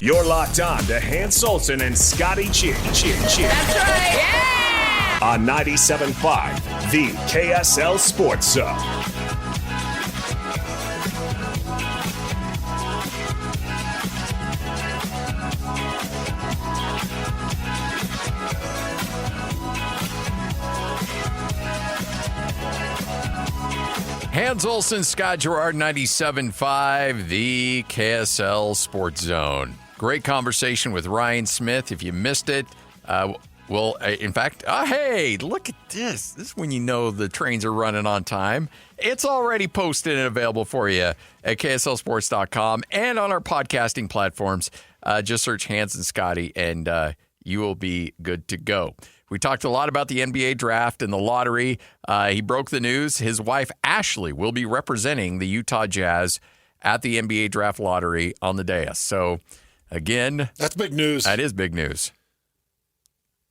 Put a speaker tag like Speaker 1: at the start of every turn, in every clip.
Speaker 1: You're locked on to Hans Olsen and Scotty Chin.
Speaker 2: That's right. Yeah!
Speaker 1: On 97.5, the KSL Sports Zone.
Speaker 3: Hans Olsen, Scott Gerard, 97.5, the KSL Sports Zone. Great conversation with Ryan Smith. If you missed it, in fact, hey, look at this. This is when you know the trains are running on time. It's already posted and available for you at KSLSports.com and on our podcasting platforms. Just search Hans and Scotty, and you will be good to go. We talked a lot about the NBA draft and the lottery. He broke the news. His wife, Ashley, will be representing the Utah Jazz at the NBA draft lottery on the dais. So, again,
Speaker 4: that's big news.
Speaker 3: That is big news.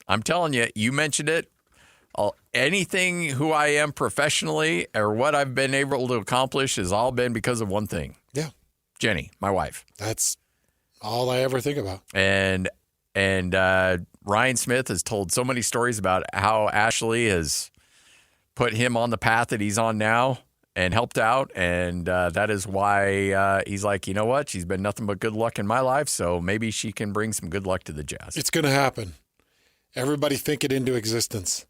Speaker 3: I'm telling you, you mentioned it. Anything who I am professionally or what I've been able to accomplish has all been because of one thing.
Speaker 4: Yeah.
Speaker 3: Jenny, my wife.
Speaker 4: That's all I ever think about.
Speaker 3: And Ryan Smith has told so many stories about how Ashley has put him on the path that he's on now and helped out. And that is why he's like, you know what? She's been nothing but good luck in my life. So maybe she can bring some good luck to the Jazz.
Speaker 4: It's going to happen. Everybody think it into existence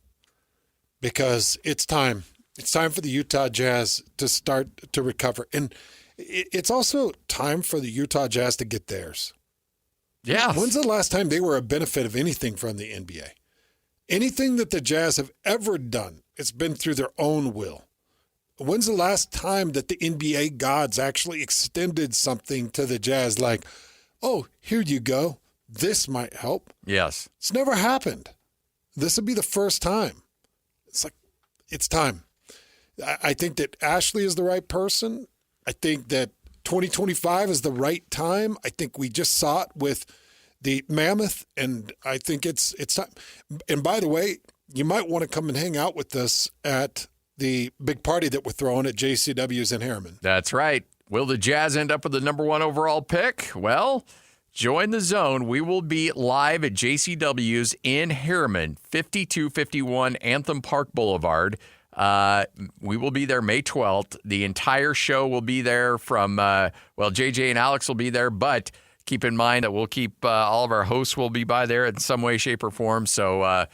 Speaker 4: because it's time. It's time for the Utah Jazz to start to recover. And it's also time for the Utah Jazz to get theirs.
Speaker 3: Yeah.
Speaker 4: When's the last time they were a benefit of anything from the NBA? Anything that the Jazz have ever done, it's been through their own will. When's the last time that the NBA gods actually extended something to the Jazz like, oh, here you go. This might help.
Speaker 3: Yes.
Speaker 4: It's never happened. This would be the first time. It's like, it's time. I think that Ashley is the right person. I think that 2025 is the right time. I think we just saw it with the Mammoth, and I think it's time. And by the way, you might want to come and hang out with us at the big party that we're throwing at JCW's in Harriman.
Speaker 3: That's right. Will the Jazz end up with the number one overall pick? Well, join the zone. We will be live at JCW's in Harriman, 5251 Anthem Park Boulevard. We will be there May 12th. The entire show will be there from, JJ and Alex will be there, but keep in mind that we'll keep all of our hosts will be by there in some way, shape, or form. So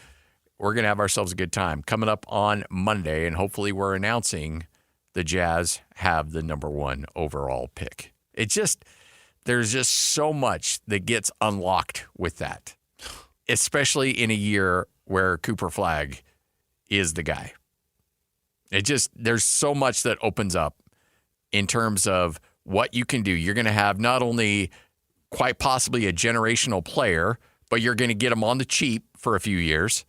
Speaker 3: we're going to have ourselves a good time coming up on Monday, and hopefully we're announcing the Jazz have the number one overall pick. There's just so much that gets unlocked with that, especially in a year where Cooper Flagg is the guy. There's so much that opens up in terms of what you can do. You're going to have not only quite possibly a generational player, but you're going to get him on the cheap for a few years.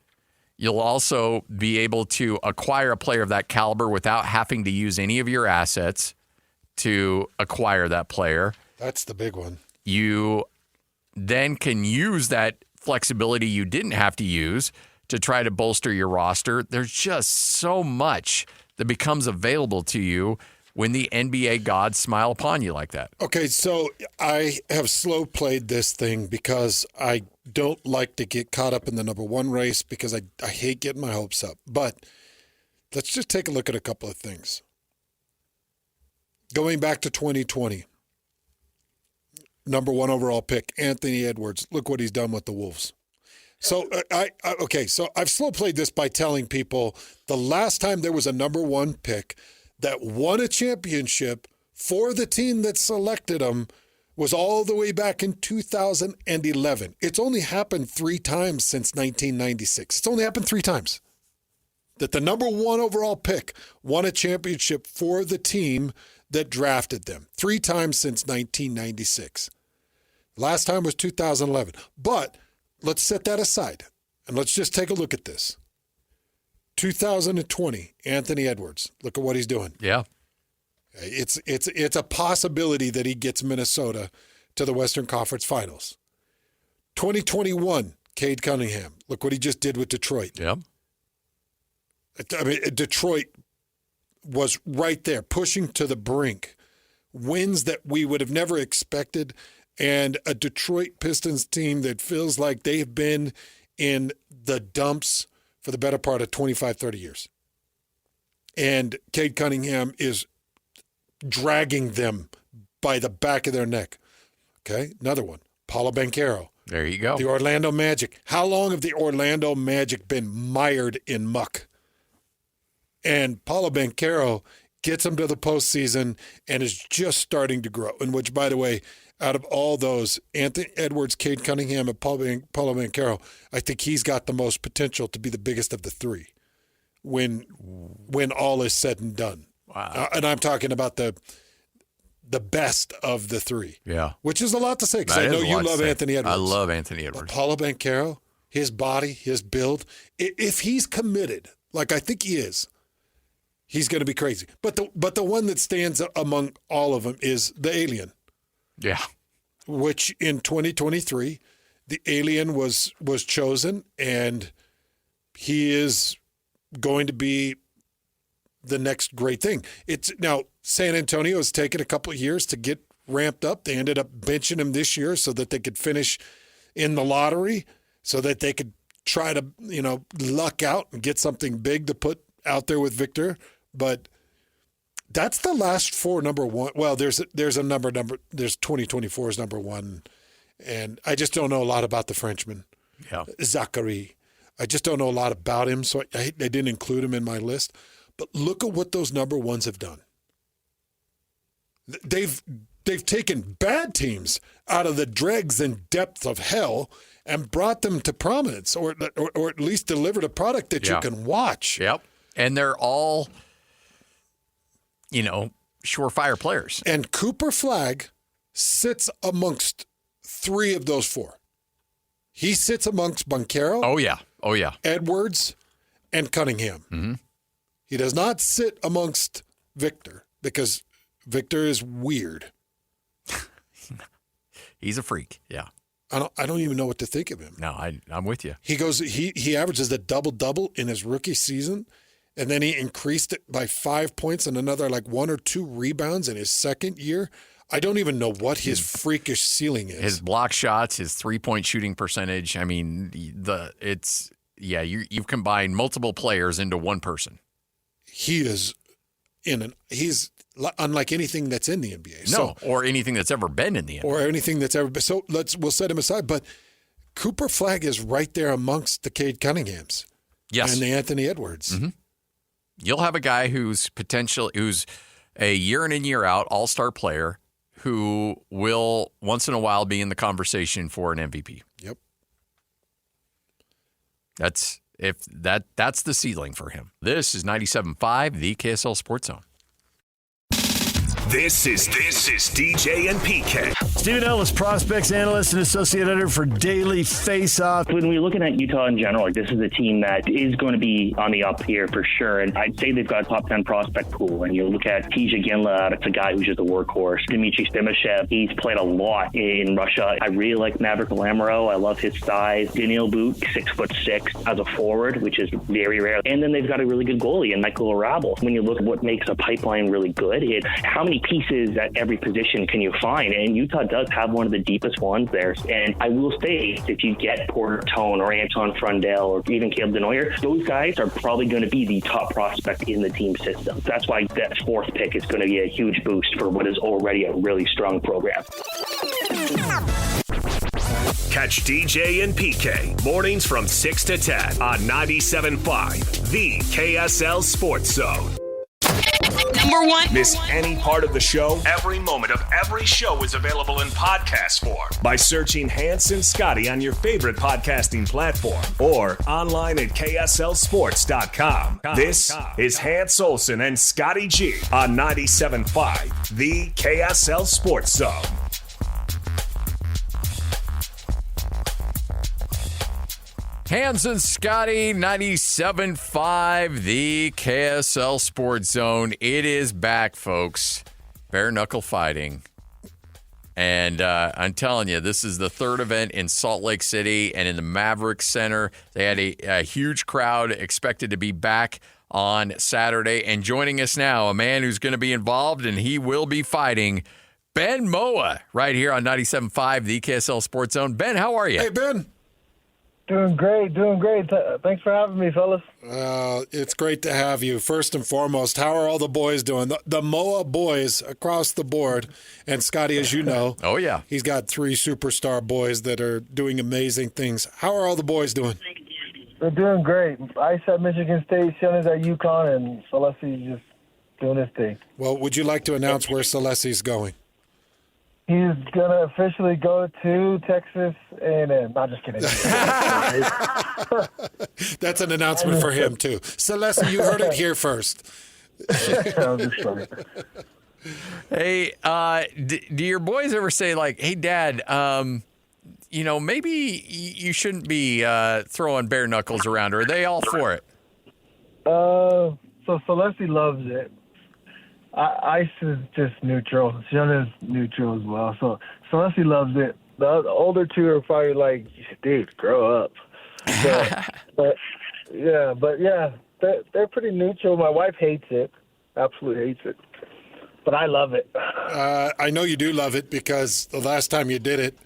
Speaker 3: You'll also be able to acquire a player of that caliber without having to use any of your assets to acquire that player.
Speaker 4: That's the big one.
Speaker 3: You then can use that flexibility you didn't have to use to try to bolster your roster. There's just so much that becomes available to you when the NBA gods smile upon you like that.
Speaker 4: Okay, so I have slow played this thing because I don't like to get caught up in the number one race because I hate getting my hopes up. But let's just take a look at a couple of things. Going back to 2020, number one overall pick, Anthony Edwards. Look what he's done with the Wolves. So, so I've slow played this by telling people the last time there was a number one pick that won a championship for the team that selected him was all the way back in 2011. It's only happened 3 times since 1996. It's only happened 3 times that the number one overall pick won a championship for the team that drafted them. 3 times since 1996. Last time was 2011. But let's set that aside, and let's just take a look at this. 2020, Anthony Edwards. Look at what he's doing.
Speaker 3: Yeah.
Speaker 4: It's a possibility that he gets Minnesota to the Western Conference Finals. 2021, Cade Cunningham. Look what he just did with Detroit.
Speaker 3: Yeah.
Speaker 4: I mean, Detroit was right there, pushing to the brink. Wins that we would have never expected. and a Detroit Pistons team that feels like they've been in the dumps for the better part of 25, 30 years. And Cade Cunningham is dragging them by the back of their neck. Okay, another one, Paolo Banchero.
Speaker 3: There you go.
Speaker 4: The Orlando Magic. How long have the Orlando Magic been mired in muck? And Paolo Banchero gets them to the postseason and is just starting to grow. And which, by the way, out of all those, Anthony Edwards, Cade Cunningham, and Paolo Banchero, I think he's got the most potential to be the biggest of the three when all is said and done.
Speaker 3: Wow.
Speaker 4: And I'm talking about the best of the three.
Speaker 3: Yeah.
Speaker 4: Which is a lot to say because I know you love Anthony Edwards.
Speaker 3: I love Anthony Edwards.
Speaker 4: But Paolo Banchero, his body, his build, if he's committed, like I think he is, he's going to be crazy. But the one that stands among all of them is the alien.
Speaker 3: Yeah.
Speaker 4: Which in 2023, the alien was chosen, and he is going to be the next great thing. It's now San Antonio has taken a couple of years to get ramped up. They ended up benching him this year so that they could finish in the lottery, so that they could try to, luck out and get something big to put out there with Victor. But that's the last four number one. Well, there's a number. There's 2024's number one, and I just don't know a lot about the Frenchman.
Speaker 3: Yeah,
Speaker 4: Zachary. I just don't know a lot about him, so I didn't include him in my list. But look at what those number ones have done. They've taken bad teams out of the dregs and depths of hell and brought them to prominence, or at least delivered a product that you can watch.
Speaker 3: Yep, and they're all, surefire players.
Speaker 4: And Cooper Flagg sits amongst three of those four. He sits amongst Banchero.
Speaker 3: Oh yeah.
Speaker 4: Edwards and Cunningham.
Speaker 3: Mm-hmm.
Speaker 4: He does not sit amongst Victor because Victor is weird.
Speaker 3: He's a freak. Yeah.
Speaker 4: I don't even know what to think of him.
Speaker 3: No, I'm with you.
Speaker 4: He averages a double-double in his rookie season, and then he increased it by 5 points and another 1 or 2 rebounds in his second year. I don't even know what his freakish ceiling is.
Speaker 3: His block shots, his 3-point shooting percentage. I mean, you've combined multiple players into one person.
Speaker 4: He's unlike anything that's in the NBA.
Speaker 3: No, or anything that's ever been in the NBA.
Speaker 4: Or anything that's ever been. So we'll set him aside. But Cooper Flagg is right there amongst the Cade Cunninghams.
Speaker 3: Yes.
Speaker 4: And the Anthony Edwards.
Speaker 3: Mm-hmm. You'll have a guy who's a year in and year out all-star player who will once in a while be in the conversation for an MVP.
Speaker 4: Yep.
Speaker 3: That's the ceiling for him. This is 97.5, the KSL Sports Zone.
Speaker 1: This is DJ and PK.
Speaker 5: Stephen Ellis, prospects analyst and associate editor for Daily Faceoff.
Speaker 6: When we're looking at Utah in general, this is a team that is going to be on the up here for sure. And I'd say they've got a top 10 prospect pool. And you look at Tija Ginla, it's a guy who's just a workhorse. Dmitry Stimashev, he's played a lot in Russia. I really like Maverick Lamoureux. I love his size. Daniel Boot, 6'6" as a forward, which is very rare. And then they've got a really good goalie in Michael Arabel. When you look at what makes a pipeline really good, it's how many pieces at every position can you find? And Utah does have one of the deepest ones there. And I will say, if you get Porter Tone or Anton Frundell or even Caleb Denoyer, those guys are probably going to be the top prospect in the team system. That's why that fourth pick is going to be a huge boost for what is already a really strong program.
Speaker 1: Catch DJ and PK mornings from 6 to 10 on 97.5, the KSL Sports Zone.
Speaker 2: Number one.
Speaker 1: Miss any part of the show? Every moment of every show is available in podcast form by searching Hans and Scotty on your favorite podcasting platform or online at KSLSports.com. This is Hans Olsen and Scotty G on 97.5, the KSL Sports Zone.
Speaker 3: Hans and Scotty, 97.5, the KSL Sports Zone. It is back, folks. Bare knuckle fighting. And I'm telling you, this is the third event in Salt Lake City and in the Maverick Center. They had a huge crowd expected to be back on Saturday. And joining us now, a man who's going to be involved and he will be fighting Ben Moa right here on 97.5, the KSL Sports Zone. Ben, how are you?
Speaker 4: Hey, Ben.
Speaker 7: Doing great. Thanks for having me, fellas.
Speaker 4: It's great to have you. First and foremost, how are all the boys doing? The Moa boys across the board. And Scotty, as you know,
Speaker 3: Oh, yeah.
Speaker 4: he's got 3 superstar boys that are doing amazing things. How are all the boys doing?
Speaker 7: They're doing great. Ice at Michigan State, Shannon's at UConn, and Celesti's just doing his thing.
Speaker 4: Well, would you like to announce where Celeste's going?
Speaker 7: He's going to officially go to Texas A&M. Not just kidding.
Speaker 4: That's an announcement for him, too. Celeste, you heard it here first.
Speaker 7: I'm just sorry.
Speaker 3: Hey, do your boys ever say, like, hey, Dad, maybe you shouldn't be throwing bare knuckles around? Or are they all for it?
Speaker 7: So Celeste loves it. Ice is just neutral. Shanna's neutral as well. So Celeste loves it. The older 2 are probably like, dude, grow up. But yeah, they're pretty neutral. My wife hates it. Absolutely hates it. But I love it.
Speaker 4: I know you do love it because the last time you did it,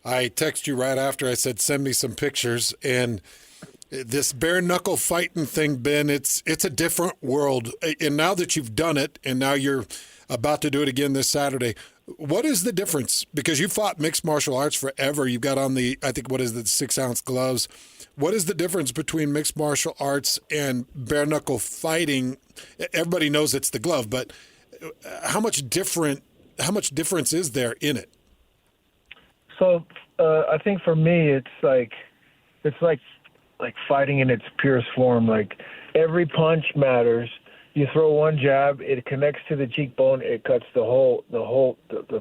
Speaker 4: I texted you right after. I said, send me some pictures. And this bare knuckle fighting thing, Ben, it's a different world. And now that you've done it, and now you're about to do it again this Saturday, what is the difference? Because you fought mixed martial arts forever. You've got on the 6-ounce gloves. What is the difference between mixed martial arts and bare knuckle fighting? Everybody knows it's the glove, but how much difference is there in it?
Speaker 7: So I think for me, it's like fighting in its purest form. Like every punch matters. You throw one jab, it connects to the cheekbone, it cuts the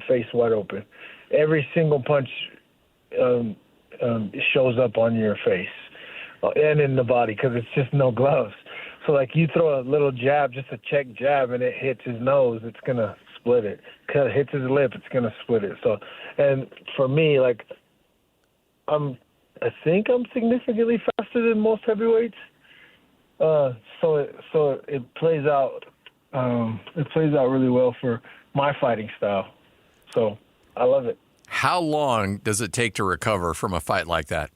Speaker 7: face wide open. Every single punch shows up on your face and in the body because it's just no gloves. So like you throw a little jab, just a check jab, and it hits his nose, it's gonna split it. Hits his lip, it's gonna split it. So, and for me, like I think I'm significantly faster than most heavyweights. So it plays out. It plays out really well for my fighting style. So I love it.
Speaker 3: How long does it take to recover from a fight like that?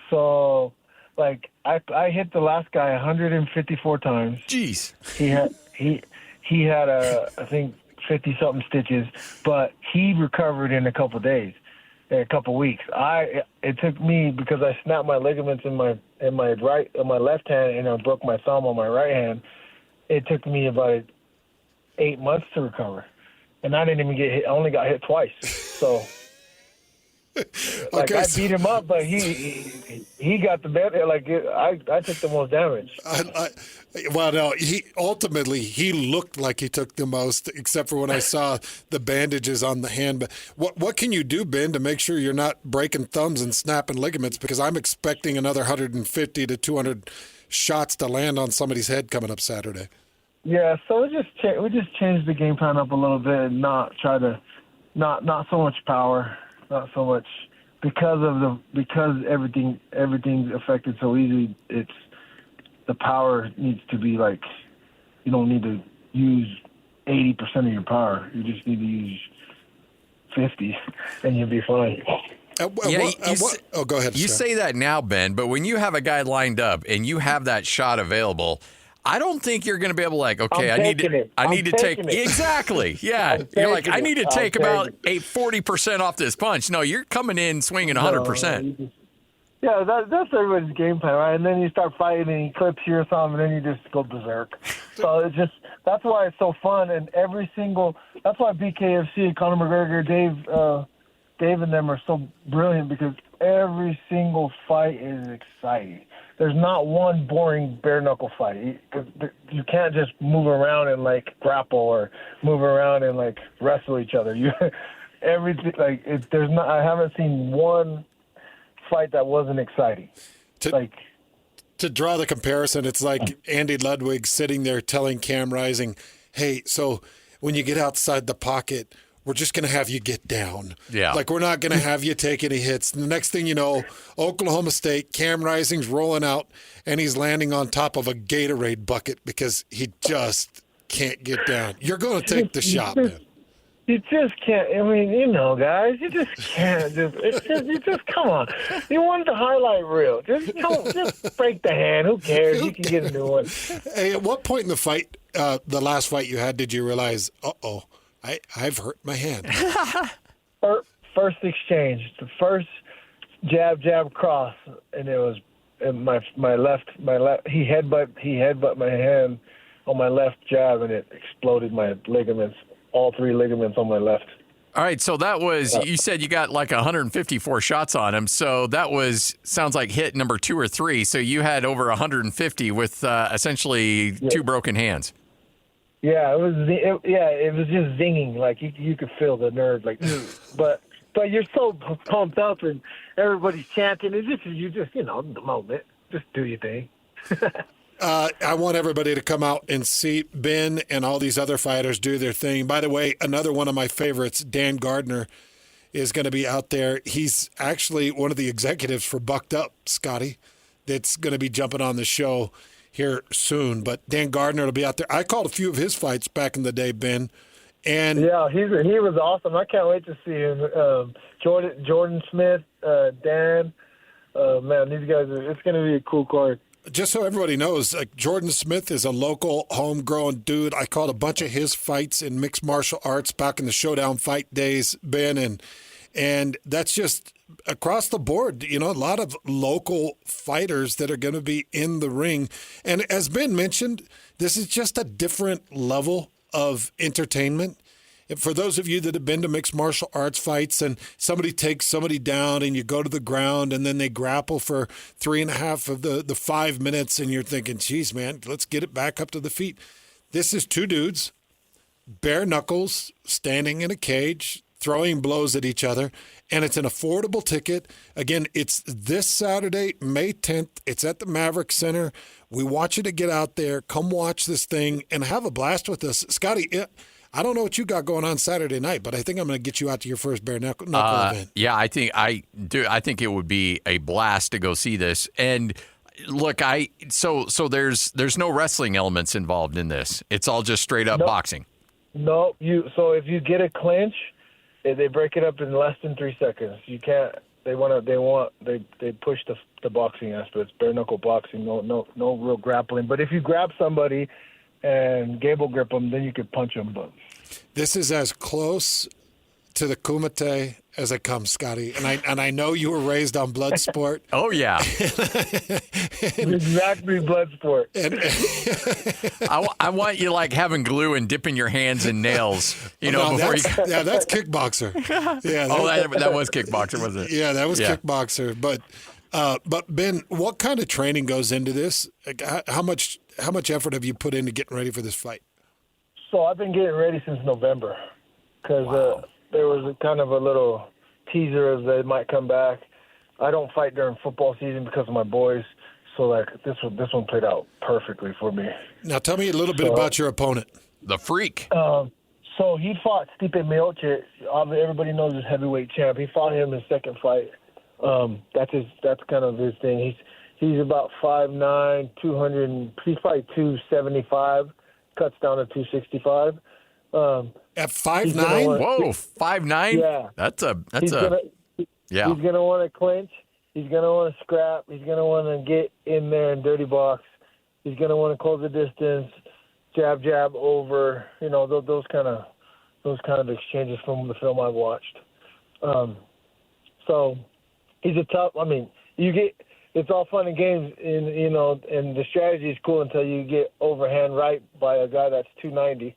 Speaker 7: So, like I hit the last guy 154 times.
Speaker 3: Jeez.
Speaker 7: He had I think 50 something stitches, but he recovered in a couple days. In a couple weeks. It took me because I snapped my ligaments in my left hand and I broke my thumb on my right hand. It took me about 8 months to recover, and I didn't even get hit. I only got hit twice. So, I beat him up, but he got the bad. I took the most damage.
Speaker 4: He looked like he took the most, except for when I saw the bandages on the hand. But what can you do, Ben, to make sure you're not breaking thumbs and snapping ligaments? Because I'm expecting another 150 to 200 shots to land on somebody's head coming up Saturday. Yeah,
Speaker 7: so we just changed the game plan up a little bit and not so much power, not so much because everything's affected so easy. It's the power needs to be like, you don't need to use 80% of your power. You just need to use 50, and you'll be fine.
Speaker 4: Go ahead.
Speaker 3: You say that now, Ben, but when you have a guy lined up and you have that shot available, I don't think you're going to be able to I need to take exactly. Yeah, you're like I need to take about 40% off this punch. No, you're coming in swinging 100%.
Speaker 7: Yeah, that's everybody's game plan, right? And then you start fighting and he clips you or something, and then you just go berserk. So that's why it's so fun. And that's why BKFC, Conor McGregor, Dave and them are so brilliant because every single fight is exciting. There's not one boring bare knuckle fight. You can't just move around and grapple or move around and wrestle each other. Everything I haven't seen one fight that wasn't exciting.
Speaker 4: To draw the comparison, it's like Andy Ludwig sitting there telling Cam Rising, hey, so when you get outside the pocket, we're just going to have you get down.
Speaker 3: Yeah.
Speaker 4: We're not going to have you take any hits. And the next thing you know, Oklahoma State, Cam Rising's rolling out, and he's landing on top of a Gatorade bucket because he just can't get down. You're going to take the shot, man.
Speaker 7: You just can't. I mean, you know, guys, you just can't. You just come on. You want the highlight reel. Just break the hand. Who cares? You can get a new one.
Speaker 4: Hey, at what point in the fight, the last fight you had, did you realize, I've hurt my hand?
Speaker 7: First exchange, the first jab cross, and it was my left. He headbutt my hand on my left jab, and it exploded my ligaments. All 3 ligaments on my left.
Speaker 3: All right, so that was, you said you got like 154 shots on him, so that sounds like hit number 2 or 3, so you had over 150 with essentially 2 broken hands.
Speaker 7: Yeah, it was just zinging, like you could feel the nerve, like, but you're so pumped up and everybody's chanting, and you just, the moment, just do your thing.
Speaker 4: I want everybody to come out and see Ben and all these other fighters do their thing. By the way, another one of my favorites, Dan Gardner, is going to be out there. He's actually one of the executives for Bucked Up, Scotty, that's going to be jumping on the show here soon. But Dan Gardner will be out there. I called a few of his fights back in the day, Ben. And
Speaker 7: yeah, he was awesome. I can't wait to see him. Jordan Smith, Dan, man, these guys, it's going to be a cool card.
Speaker 4: Just so everybody knows, Jordan Smith is a local, homegrown dude. I called a bunch of his fights in mixed martial arts back in the Showdown fight days, Ben, and that's just across the board. A lot of local fighters that are going to be in the ring. And as Ben mentioned, this is just a different level of entertainment. For those of you that have been to mixed martial arts fights and somebody takes somebody down and you go to the ground and then they grapple for 3.5 of the 5 minutes and you're thinking, geez, man, let's get it back up to the feet. This is 2 dudes, bare knuckles, standing in a cage, throwing blows at each other, and it's an affordable ticket. Again, it's this Saturday, May 10th. It's at the Maverick Center. We want you to get out there, come watch this thing, and have a blast with us. Scotty, I don't know what you got going on Saturday night, but I think I'm going to get you out to your first bare knuckle event.
Speaker 3: Yeah, I think it would be a blast to go see this. And look, so there's no wrestling elements involved in this. It's all just straight up boxing.
Speaker 7: No, so if you get a clinch, they break it up in less than 3 seconds. You can't. They push the boxing aspect. It's bare knuckle boxing. No real grappling. But if you grab somebody and gable grip them, then you could punch them. But
Speaker 4: this is as close to the Kumite as it comes, Scotty. And I know you were raised on blood sport.
Speaker 3: Oh yeah,
Speaker 7: exactly, blood sport.
Speaker 3: I want you like having glue and dipping your hands in nails. Before
Speaker 4: that's kickboxer. Yeah.
Speaker 3: That was kickboxer, was it?
Speaker 4: Yeah, that was kickboxer. But Ben, what kind of training goes into this? Like, how much effort have you put into getting ready for this fight?
Speaker 7: So I've been getting ready since November because there was a kind of a little teaser of they might come back. I don't fight during football season because of my boys, so like this one played out perfectly for me.
Speaker 4: Now tell me a little bit about your opponent.
Speaker 3: The Freak.
Speaker 7: So he fought Stipe Miocic. Everybody knows his heavyweight champ. He fought him in his second fight. That's kind of his thing. He's about 5'9", 200. He fight 275, cuts down to 265.
Speaker 4: At 5'9"?
Speaker 3: Whoa, 5'9"? Yeah.
Speaker 7: He's gonna want to clinch. He's gonna want to scrap. He's gonna want to get in there and dirty box. He's gonna want to close the distance, jab over. Those kind of exchanges from the film I've watched. So he's a tough. I mean, it's all fun and games, and the strategy is cool until you get overhand right by a guy that's 290.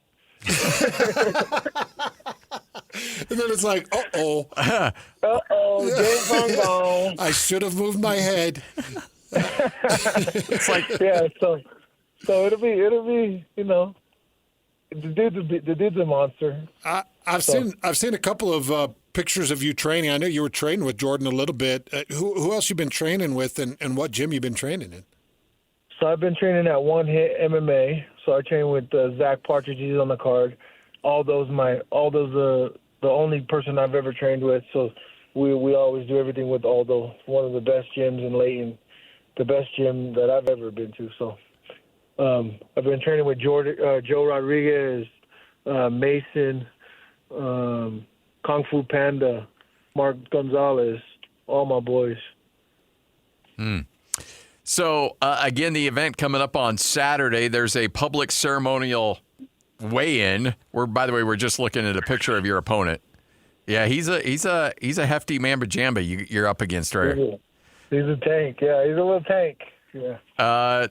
Speaker 4: And then it's like,
Speaker 7: James Bond's gone.
Speaker 4: I should have moved my head.
Speaker 3: It's like,
Speaker 7: so it'll be the dude's a monster.
Speaker 4: I've seen a couple of pictures of you training. I know you were training with Jordan a little bit. Who else you been training with, and what gym you been training in?
Speaker 7: So I've been training at One Hit MMA. So I train with Zach Partridge. He's on the card. Aldo's the only person I've ever trained with. So we always do everything with Aldo. One of the best gyms in Layton, the best gym that I've ever been to. So I've been training with Joe Rodriguez, Mason, Kung Fu Panda, Mark Gonzalez, all my boys.
Speaker 3: So, again, the event coming up on Saturday, there's a public ceremonial weigh-in. By the way, we're just looking at a picture of your opponent. Yeah, he's a hefty mamba jamba you're up against, right?
Speaker 7: He's a tank. Yeah, he's a little tank. Yeah.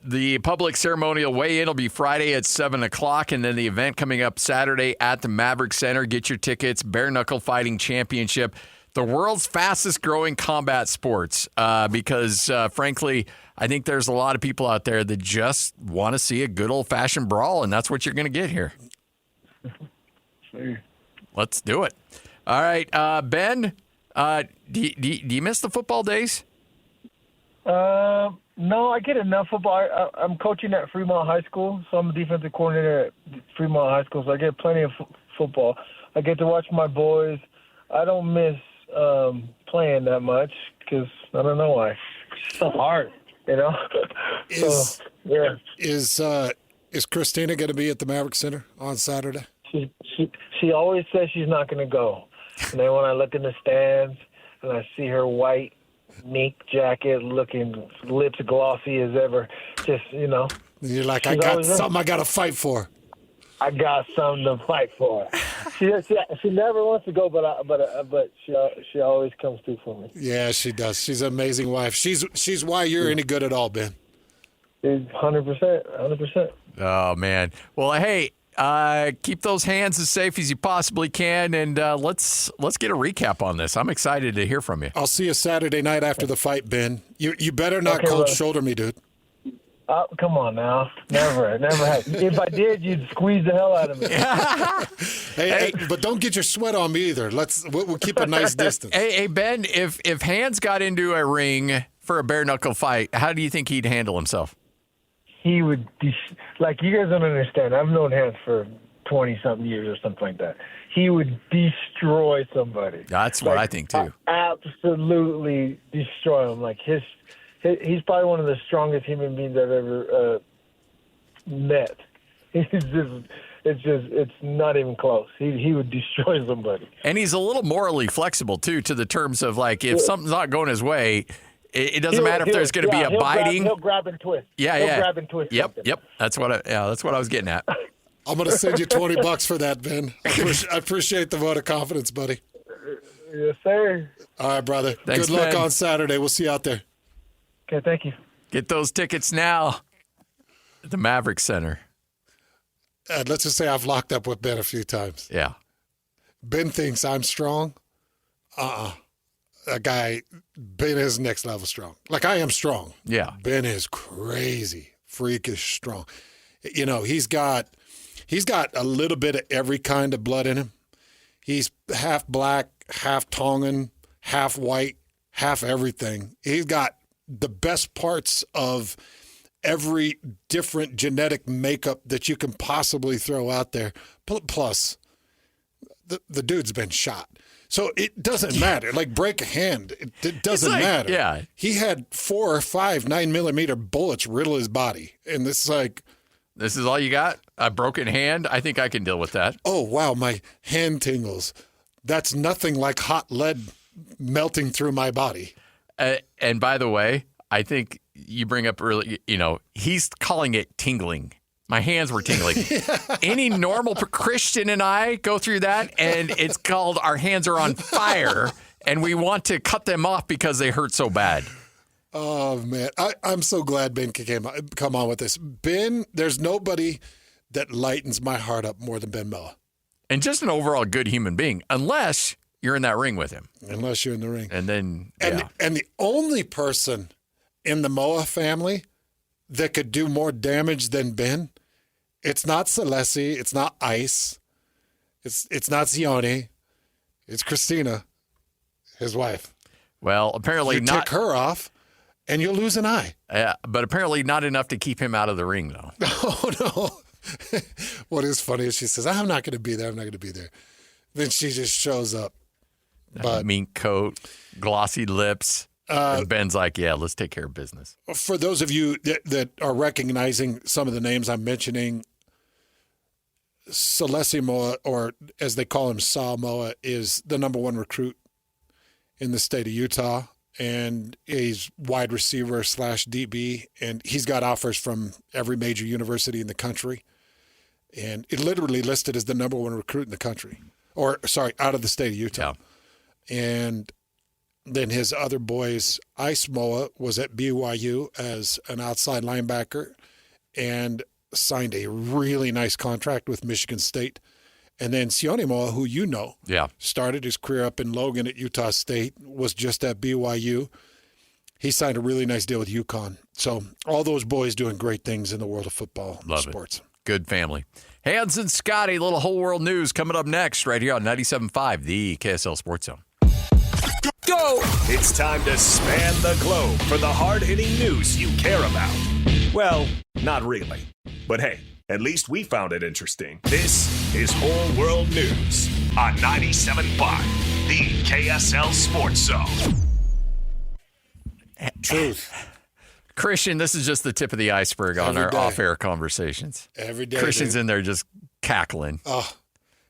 Speaker 3: The public ceremonial weigh-in will be Friday at 7 o'clock, and then the event coming up Saturday at the Maverick Center. Get your tickets. Bare Knuckle Fighting Championship, the world's fastest growing combat sports, because, frankly, I think there's a lot of people out there that just want to see a good old-fashioned brawl, and that's what you're going to get here. Let's do it. All right, Ben, do you miss the football days?
Speaker 7: No, I get enough football. I'm coaching at Fremont High School, so I'm a defensive coordinator at Fremont High School, so I get plenty of football. I get to watch my boys. I don't miss playing that much because I don't know why. It's so hard, you know?
Speaker 4: Is Christina going to be at the Maverick Center on Saturday?
Speaker 7: She always says she's not going to go. And then when I look in the stands and I see her white mink jacket looking lips glossy as ever, just, you know.
Speaker 4: You're like, I got something I got to fight for.
Speaker 7: I got something to fight for. She never wants to go, but she always comes through for me.
Speaker 4: Yeah, she does. She's an amazing wife. She's why you're any good at all, Ben.
Speaker 7: 100%.
Speaker 3: Oh, man. Well, hey, keep those hands as safe as you possibly can, and let's get a recap on this. I'm excited to hear from you.
Speaker 4: I'll see you Saturday night after the fight, Ben. You better not cold shoulder me, dude.
Speaker 7: Come on now. Never had. If I did, you'd squeeze the hell out of me.
Speaker 4: hey, but don't get your sweat on me either. We'll keep a nice distance.
Speaker 3: Hey, Ben, if Hans got into a ring for a bare knuckle fight, how do you think he'd handle himself?
Speaker 7: He would, like, you guys don't understand. I've known Hans for 20-something years or something like that. He would destroy somebody.
Speaker 3: That's what I think, too.
Speaker 7: Absolutely destroy him. Like, he's probably one of the strongest human beings I've ever met. It's not even close. He would destroy somebody.
Speaker 3: And he's a little morally flexible, too, to the terms of, like, if something's not going his way, it doesn't matter if there's going to be a biting.
Speaker 7: He'll grab and twist.
Speaker 3: Yeah.
Speaker 7: He'll grab and twist.
Speaker 3: Yep. That's what I was getting at.
Speaker 4: I'm going to send you $20 for that, Ben. I appreciate the vote of confidence, buddy.
Speaker 7: Yes, sir.
Speaker 4: All right, brother.
Speaker 3: Thanks,
Speaker 4: Good luck
Speaker 3: Ben.
Speaker 4: on Saturday. We'll see you out there.
Speaker 7: Okay, thank you.
Speaker 3: Get those tickets now at the Maverick Center.
Speaker 4: Let's just say I've locked up with Ben a few times.
Speaker 3: Yeah.
Speaker 4: Ben thinks I'm strong. That guy, Ben is next level strong. Like, I am strong.
Speaker 3: Yeah.
Speaker 4: Ben is crazy, freakish strong. You know, he's got a little bit of every kind of blood in him. He's half black, half Tongan, half white, half everything. He's got the best parts of every different genetic makeup that you can possibly throw out there. Plus, the dude's been shot. So it doesn't matter. Like, break a hand. It doesn't matter.
Speaker 3: Yeah.
Speaker 4: He had 4 or 5 9mm bullets riddle his body. And this
Speaker 3: is all you got? A broken hand? I think I can deal with that.
Speaker 4: Oh, wow, my hand tingles. That's nothing like hot lead melting through my body.
Speaker 3: And by the way, I think you bring up he's calling it tingling. My hands were tingling. Any normal Christian and I go through that, and it's called our hands are on fire, and we want to cut them off because they hurt so bad.
Speaker 4: Oh, man. I'm so glad Ben can come on with this. Ben, there's nobody that lightens my heart up more than Ben Moa.
Speaker 3: And just an overall good human being, unless you're in that ring with him.
Speaker 4: Unless you're in the ring.
Speaker 3: And then,
Speaker 4: And the only person in the Moa family that could do more damage than Ben, it's not Celeste, it's not Ice, it's not Zione, it's Christina, his wife.
Speaker 3: Well, apparently
Speaker 4: you
Speaker 3: not.
Speaker 4: Take her off, and you'll lose an eye.
Speaker 3: But apparently not enough to keep him out of the ring, though.
Speaker 4: Oh, no. What is funny is she says, I'm not going to be there. Then she just shows up.
Speaker 3: But mink coat, glossy lips. And Ben's like, yeah, let's take care of business.
Speaker 4: For those of you that are recognizing some of the names I'm mentioning, Celesi Moa, or as they call him, Sa Moa, is the number one recruit in the state of Utah, and he's wide receiver / DB, and he's got offers from every major university in the country, and it literally listed as the number one recruit in the country, out of the state of Utah. Yeah. And then his other boys, Ice Moa, was at BYU as an outside linebacker and signed a really nice contract with Michigan State. And then Sione Moa, who you know, started his career up in Logan at Utah State, was just at BYU. He signed a really nice deal with UConn. So all those boys doing great things in the world of football sports.
Speaker 3: It. Good family. Hans and Scotty, little whole world news coming up next right here on 97.5, the KSL Sports Zone.
Speaker 1: Go! It's time to span the globe for the hard-hitting news you care about. Well, not really. But hey, at least we found it interesting. This is Whole World News on 97.5, the KSL Sports Zone.
Speaker 4: Truth.
Speaker 3: Christian, this is just the tip of the iceberg on our off-air conversations.
Speaker 4: Every day.
Speaker 3: Christian's in there just cackling.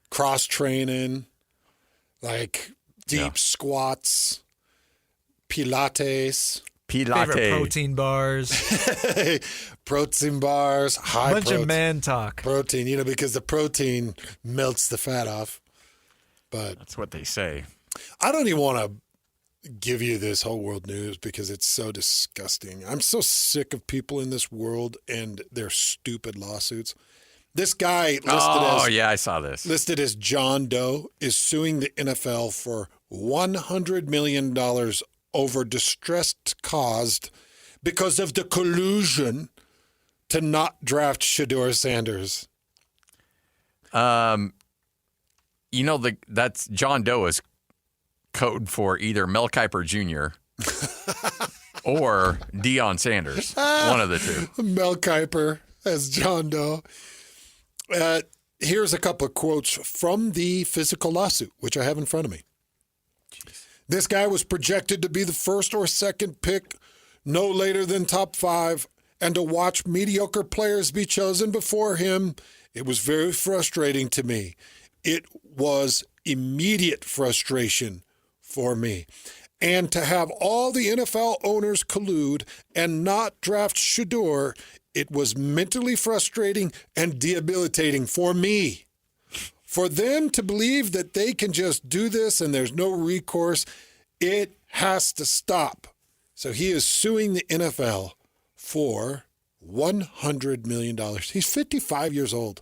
Speaker 4: Cross-training, like deep squats, Pilates.
Speaker 8: Favorite protein bars.
Speaker 4: Protein bars, high
Speaker 8: bunch of man talk.
Speaker 4: Protein, because the protein melts the fat off. But
Speaker 3: that's what they say.
Speaker 4: I don't even want to give you this whole world news because it's so disgusting. I'm so sick of people in this world and their stupid lawsuits. This guy
Speaker 3: I saw this.
Speaker 4: Listed as John Doe is suing the NFL for $100 million over distress caused because of the collusion to not draft Shedeur Sanders.
Speaker 3: That's John Doe is code for either Mel Kiper Jr. or Deion Sanders. One of the two.
Speaker 4: Mel Kiper as John Doe. Here's a couple of quotes from the physical lawsuit, which I have in front of me. Jeez. This guy was projected to be the first or second pick, no later than top 5, and to watch mediocre players be chosen before him, it was very frustrating to me. It was immediate frustration for me. And to have all the NFL owners collude and not draft Shedeur, it was mentally frustrating and debilitating for me. For them to believe that they can just do this and there's no recourse, it has to stop. So he is suing the NFL for $100 million. He's 55 years old.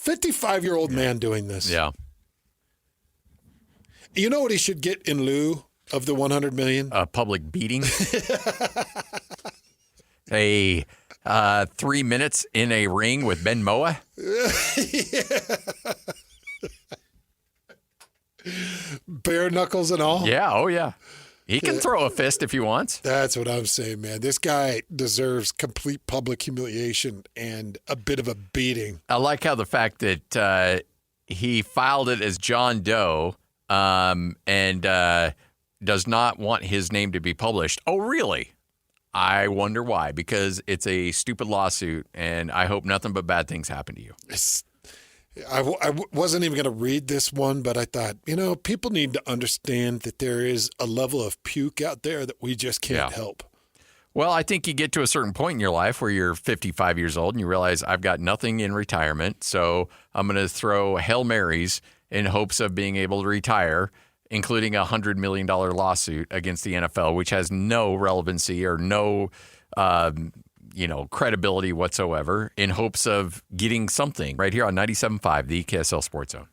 Speaker 4: 55-year-old man doing this.
Speaker 3: Yeah.
Speaker 4: You know what he should get in lieu of the $100 million?
Speaker 3: A public beating. 3 minutes in a ring with Ben Moa.
Speaker 4: Bare knuckles and all?
Speaker 3: Yeah, oh yeah. He can throw a fist if he wants.
Speaker 4: That's what I'm saying, man. This guy deserves complete public humiliation and a bit of a beating.
Speaker 3: I like how the fact that he filed it as John Doe and does not want his name to be published. Oh, really? I wonder why. Because it's a stupid lawsuit, and I hope nothing but bad things happen to you.
Speaker 4: I wasn't even going to read this one, but I thought, people need to understand that there is a level of puke out there that we just can't help.
Speaker 3: Well, I think you get to a certain point in your life where you're 55 years old and you realize I've got nothing in retirement, so I'm going to throw Hail Marys in hopes of being able to retire, including a $100 million lawsuit against the NFL, which has no relevancy or no credibility whatsoever, in hopes of getting something right here on 97.5, the KSL Sports Zone.